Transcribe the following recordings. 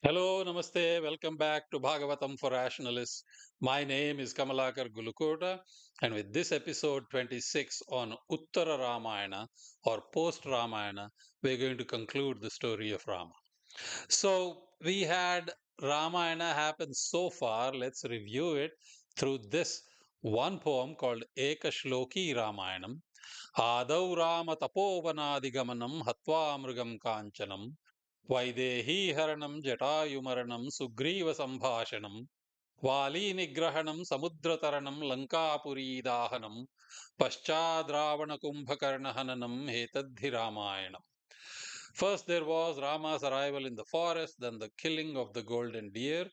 Hello, Namaste. Welcome back to Bhagavatam for Rationalists. My name is Kamalakar Gulukota, and with this episode 26 on Uttara Ramayana or post Ramayana, we're going to conclude the story of Rama. So, we had Ramayana happen so far. Let's review it through this one poem called Ekashloki Ramayanam. Adau Rama Tapovanaadigamanam Hatva Mrugam Kanchanam वैदेहीहरणं जटायुमरणं सुग्रीवसम्भाषणं वालीनिग्रहणं समुद्रतरणं लङ्कापुरीदाहनं पश्चाद्रावणकुम्भकर्णहननं एतद्धि रामायणम्. First, there was Rama's arrival in the forest, then the killing of the golden deer,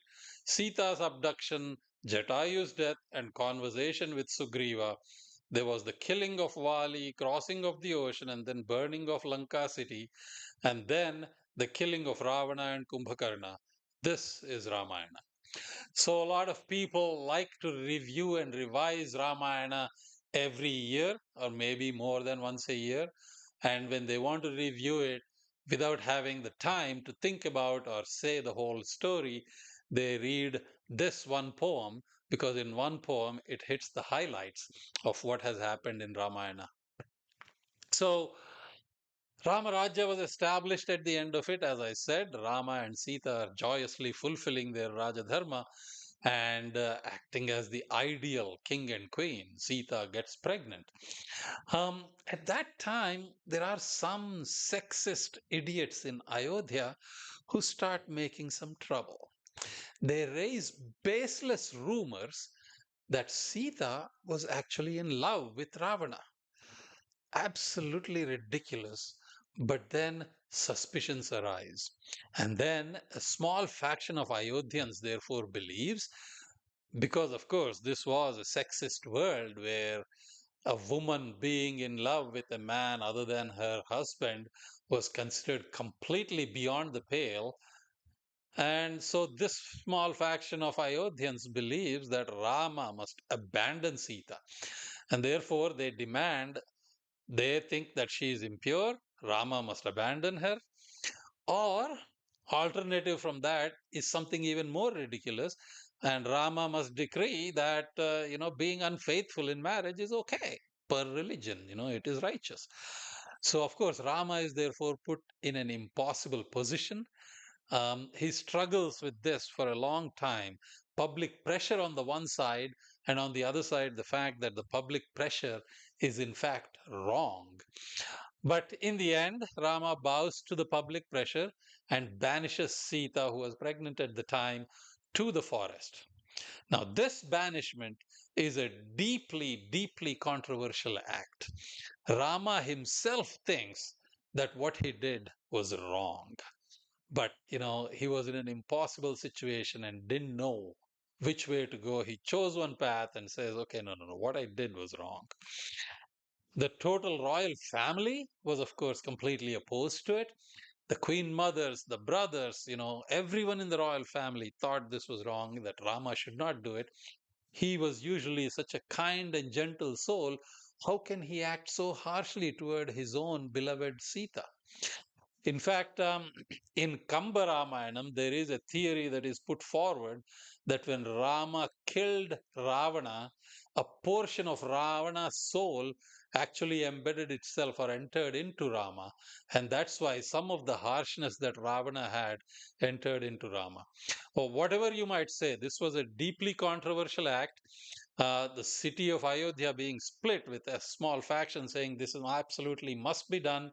Sita's abduction, Jatayu's death, and conversation with Sugriva. There was the killing of Vali, crossing of the ocean, and then burning of Lanka city, and then the killing of Ravana and Kumbhakarna. This is Ramayana. So, a lot of people like to review and revise Ramayana every year, or maybe more than once a year. And when they want to review it without having the time to think about or say the whole story, they read this one poem because in one poem it hits the highlights of what has happened in Ramayana. So, Rama Rajya was established at the end of it. As I said, Rama and Sita are joyously fulfilling their Raja Dharma and acting as the ideal king and queen. Sita gets pregnant. At that time, there are some sexist idiots in Ayodhya who start making some trouble. They raise baseless rumors that Sita was actually in love with Ravana. Absolutely ridiculous. But then suspicions arise. And then a small faction of Ayodhyans therefore believes, because of course this was a sexist world where a woman being in love with a man other than her husband was considered completely beyond the pale. And so this small faction of Ayodhyans believes that Rama must abandon Sita. And therefore they think that she is impure, Rama must abandon her, or alternative from that is something even more ridiculous, and Rama must decree that being unfaithful in marriage is okay per religion. It is righteous. So of course Rama is therefore put in an impossible position. He struggles with this for a long time. Public pressure on the one side, and on the other side, the fact that the public pressure is in fact wrong. But in the end, Rama bows to the public pressure and banishes Sita, who was pregnant at the time, to the forest. Now, this banishment is a deeply, deeply controversial act. Rama himself thinks that what he did was wrong. But, he was in an impossible situation and didn't know which way to go. He chose one path and says, okay, no, no, no, what I did was wrong. The total royal family was, of course, completely opposed to it. The queen mothers, the brothers, everyone in the royal family thought this was wrong, that Rama should not do it. He was usually such a kind and gentle soul. How can he act so harshly toward his own beloved Sita? In fact, in Kamba Ramayanam, there is a theory that is put forward that when Rama killed Ravana, a portion of Ravana's soul actually embedded itself or entered into Rama. And that's why some of the harshness that Ravana had entered into Rama. Or whatever you might say, this was a deeply controversial act. The city of Ayodhya being split with a small faction saying this is absolutely must be done,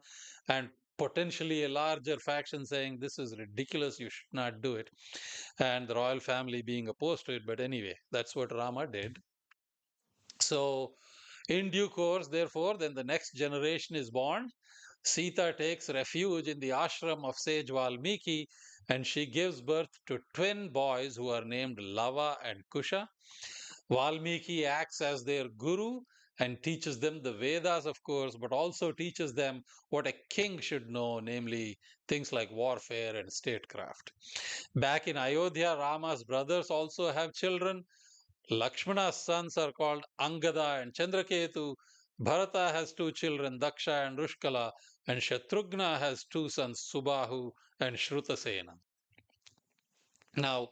and potentially a larger faction saying this is ridiculous, you should not do it, and the royal family being opposed to it. But anyway, that's what Rama did. So, in due course, therefore, then the next generation is born. Sita takes refuge in the ashram of sage Valmiki, and she gives birth to twin boys who are named Lava and Kusha. Valmiki acts as their guru and teaches them the Vedas, of course, but also teaches them what a king should know, namely things like warfare and statecraft. Back in Ayodhya, Rama's brothers also have children. Lakshmana's sons are called Angada and Chandraketu. Bharata has two children, Daksha and Rushkala, and Shatrughna has two sons, Subahu and Shrutasena. Now,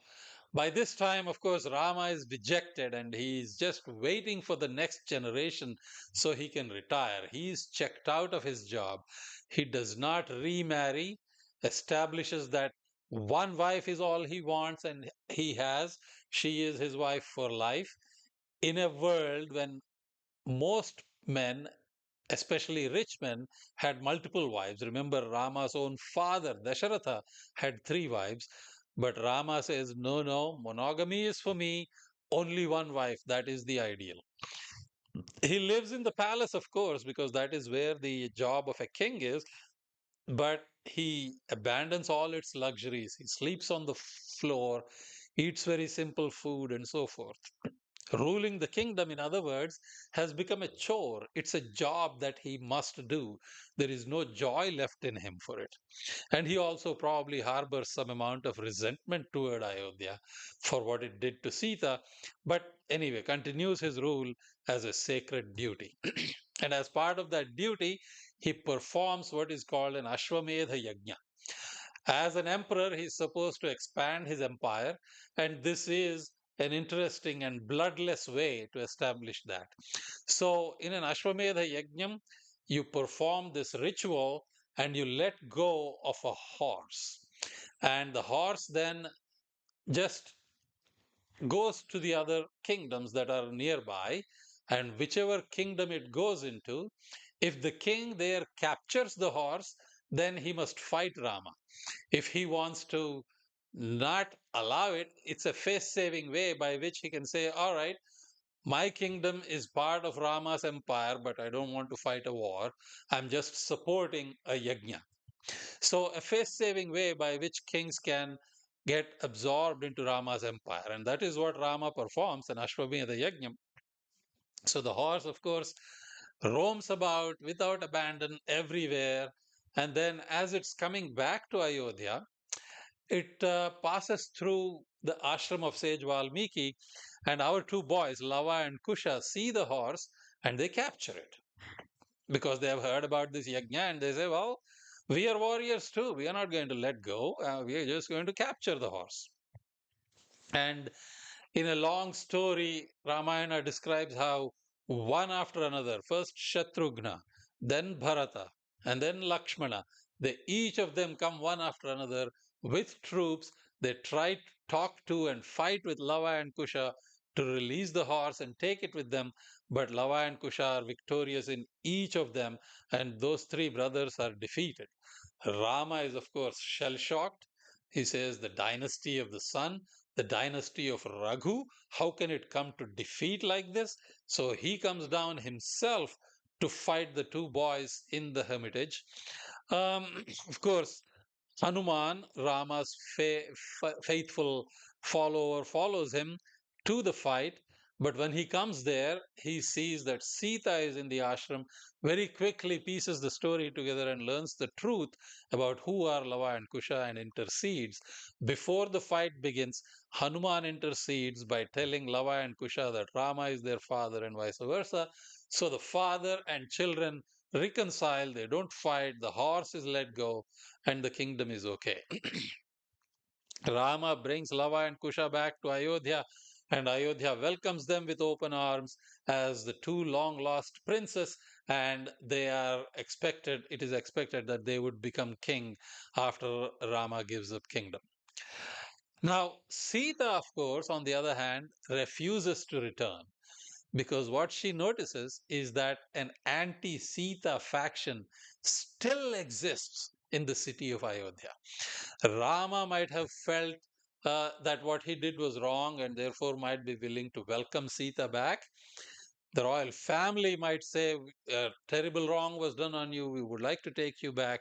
by this time, of course, Rama is dejected and he's just waiting for the next generation so he can retire. He's checked out of his job. He does not remarry, establishes that one wife is all he wants and he has. She is his wife for life. In a world when most men, especially rich men, had multiple wives. Remember, Rama's own father, Dasharatha, had three wives. But Rama says, no, no, monogamy is for me, only one wife. That is the ideal. He lives in the palace, of course, because that is where the job of a king is, but he abandons all its luxuries. He sleeps on the floor, eats very simple food, and so forth. Ruling the kingdom, in other words, has become a chore. It's a job that he must do. There is no joy left in him for it. And he also probably harbors some amount of resentment toward Ayodhya for what it did to Sita. But anyway, continues his rule as a sacred duty. And as part of that duty, he performs what is called an Ashwamedha Yajna. As an emperor, he is supposed to expand his empire, and this is an interesting and bloodless way to establish that. So, in an Ashwamedha Yajnam, you perform this ritual and you let go of a horse. And the horse then just goes to the other kingdoms that are nearby. And whichever kingdom it goes into, if the king there captures the horse, then he must fight Rama. If he wants to not allow it, it's a face saving way by which he can say, all right, my kingdom is part of Rama's empire, but I don't want to fight a war. I'm just supporting a yajna. So, a face saving way by which kings can get absorbed into Rama's empire. And that is what Rama performs in Ashwamedha Yajna. So, the horse, of course, roams about without abandon everywhere. And then, as it's coming back to Ayodhya, it passes through the ashram of sage Valmiki, and our two boys, Lava and Kusha, see the horse and they capture it because they have heard about this yajna and they say, well, we are warriors too. We are not going to let go. We are just going to capture the horse. And in a long story, Ramayana describes how one after another, first Shatrughna, then Bharata, and then Lakshmana, each of them come one after another with troops. They try to talk to and fight with Lava and Kusha to release the horse and take it with them. But Lava and Kusha are victorious in each of them, and those three brothers are defeated. Rama is, of course, shell shocked. He says, the dynasty of the sun, the dynasty of Raghu, how can it come to defeat like this? So he comes down himself to fight the two boys in the hermitage. Of course, Hanuman, Rama's faithful follower, follows him to the fight. But when he comes there, he sees that Sita is in the ashram, very quickly pieces the story together and learns the truth about who are Lava and Kusha and intercedes. Before the fight begins, Hanuman intercedes by telling Lava and Kusha that Rama is their father and vice versa. So the father and children reconcile, they don't fight, the horse is let go, and the kingdom is okay. Rama brings Lava and Kusha back to Ayodhya, and Ayodhya welcomes them with open arms as the two long lost princes, and they are expected, it is expected that they would become king after Rama gives up kingdom. Now, Sita, of course, on the other hand, refuses to return because what she notices is that an anti Sita faction still exists in the city of Ayodhya. Rama might have felt that what he did was wrong and therefore might be willing to welcome Sita back. The royal family might say, terrible wrong was done on you, we would like to take you back.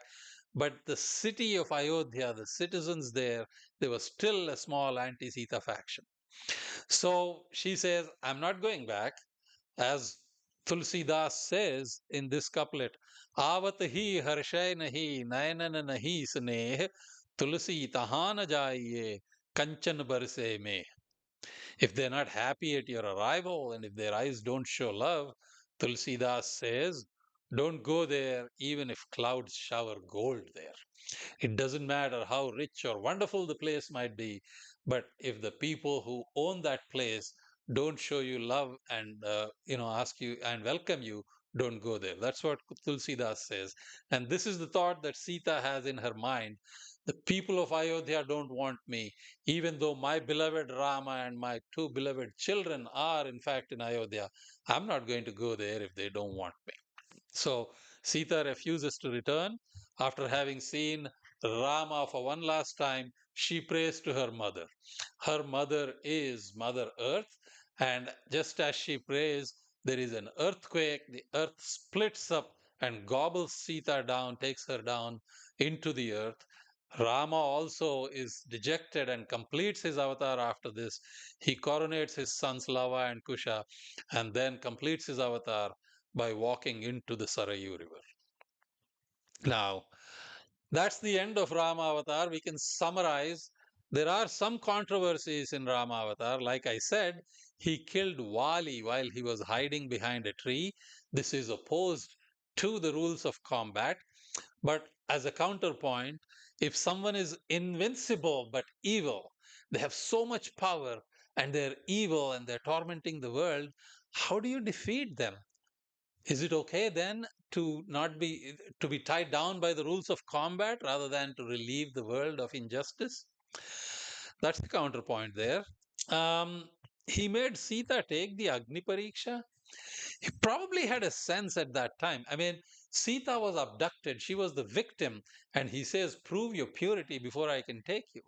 But the city of Ayodhya, the citizens there was still a small anti Sita faction. So she says, I'm not going back. As Tulsidas says in this couplet, Avat hi harshay nahi nayanan nahi sneh tulsi tahana jaiye kanchan barse mein. If they're not happy at your arrival and if their eyes don't show love, Tulsidas says, Don't go there even if clouds shower gold there. It doesn't matter how rich or wonderful the place might be, but if the people who own that place don't show you love and ask you and welcome you, don't go there. That's what Tulsidas says, and this is the thought that Sita has in her mind. The people of Ayodhya don't want me, even though my beloved Rama and my two beloved children are in fact in Ayodhya. I'm not going to go there if they don't want me. So Sita refuses to return. After having seen Rama for one last time, she prays to her mother. Her mother is Mother Earth, and just as she prays, there is an earthquake. The earth splits up and gobbles Sita down, takes her down into the earth. Rama also is dejected and completes his avatar after this. He coronates his sons Lava and Kusha and then completes his avatar by walking into the Sarayu River. Now, that's the end of Rama Avatar. We can summarize. There are some controversies in Rama Avatar. Like I said, he killed Wali while he was hiding behind a tree. This is opposed to the rules of combat. But as a counterpoint, if someone is invincible but evil, they have so much power and they're evil and they're tormenting the world, how do you defeat them? Is it okay then to not be tied down by the rules of combat rather than to relieve the world of injustice? That's the counterpoint there. Um, he made Sita take the Agni Pariksha. He probably had a sense at that time. I mean, Sita was abducted, she was the victim, and he says, "Prove your purity before I can take you."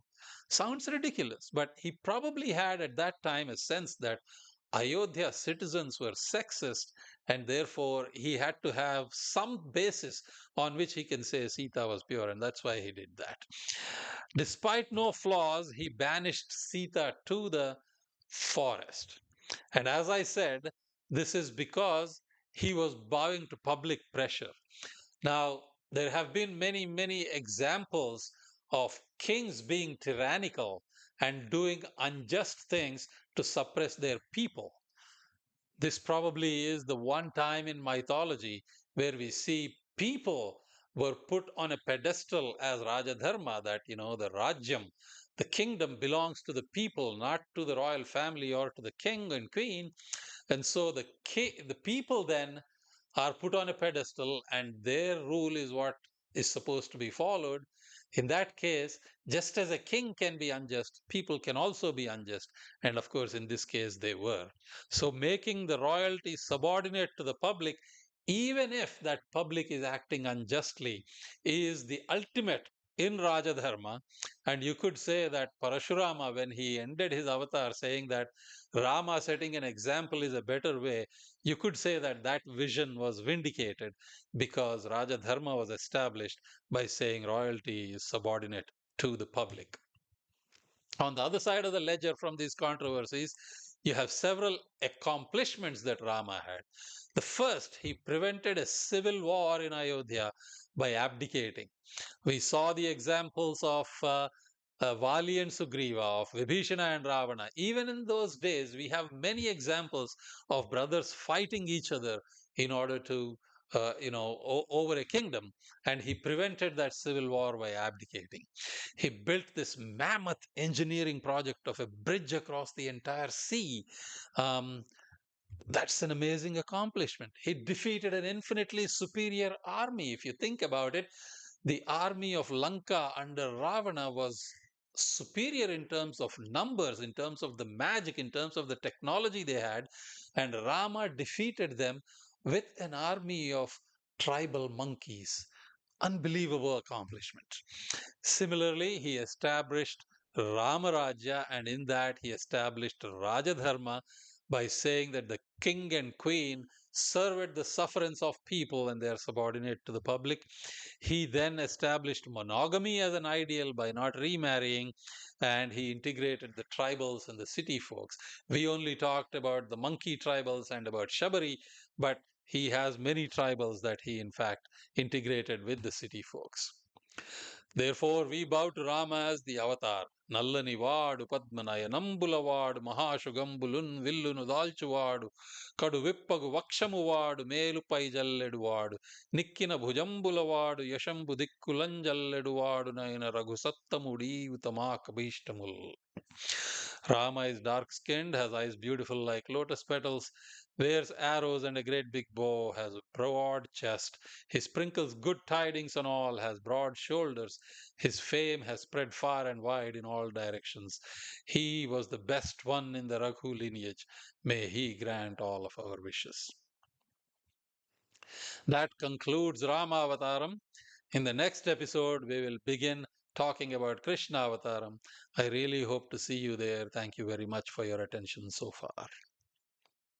Sounds ridiculous, but he probably had at that time a sense that Ayodhya citizens were sexist, and therefore he had to have some basis on which he can say Sita was pure, and that's why he did that. Despite no flaws, he banished Sita to the forest. And as I said, this is because he was bowing to public pressure. Now, there have been many, many examples of kings being tyrannical and doing unjust things to suppress their people. This probably is the one time in mythology where we see people were put on a pedestal as Rajadharma, that, the Rajyam, the kingdom belongs to the people, not to the royal family or to the king and queen. And so the people then are put on a pedestal and their rule is what is supposed to be followed. In that case, just as a king can be unjust, people can also be unjust. And of course, in this case, they were. So, making the royalty subordinate to the public, even if that public is acting unjustly, is the ultimate in Rajadharma. And you could say that Parashurama, when he ended his avatar saying that Rama setting an example is a better way, you could say that that vision was vindicated because Raja Dharma was established by saying royalty is subordinate to the public. On the other side of the ledger from these controversies, you have several accomplishments that Rama had. The first, he prevented a civil war in Ayodhya by abdicating. We saw the examples of Vali and Sugriva, of Vibhishana and Ravana. Even in those days, we have many examples of brothers fighting each other in order to, over a kingdom. And he prevented that civil war by abdicating. He built this mammoth engineering project of a bridge across the entire sea. Um, that's an amazing accomplishment. He defeated an infinitely superior army. If you think about it, the army of Lanka under Ravana was superior in terms of numbers, in terms of the magic, in terms of the technology they had, and Rama defeated them with an army of tribal monkeys. Unbelievable accomplishment. Similarly, he established Ramarajya, and in that he established Rajadharma by saying that the king and queen served the sufferance of people and they are subordinate to the public. He then established monogamy as an ideal by not remarrying, and he integrated the tribals and the city folks. We only talked about the monkey tribals and about Shabari, but he has many tribals that he, in fact, integrated with the city folks. Therefore, we bow to Rama as the avatar. Nallani vaadu Padmanayanambulavaadu Mahashugambulun Villunu Dalchuvaadu Kadu Vippagu Vakshamuvaadu Melupai Jalleduvaadu Nikkina Bhujambulavaadu Yashambu Dikkulanjalleduvaadu Nayana Raghusattamudi Utamakabhishtamul. Rama is dark skinned, has eyes beautiful like lotus petals, wears arrows and a great big bow, has a broad chest. He sprinkles good tidings on all, has broad shoulders. His fame has spread far and wide in all directions. He was the best one in the Raghu lineage. May he grant all of our wishes. That concludes Rama Avataram. In the next episode, we will begin talking about Krishna Avataram. I really hope to see you there. Thank you very much for your attention so far.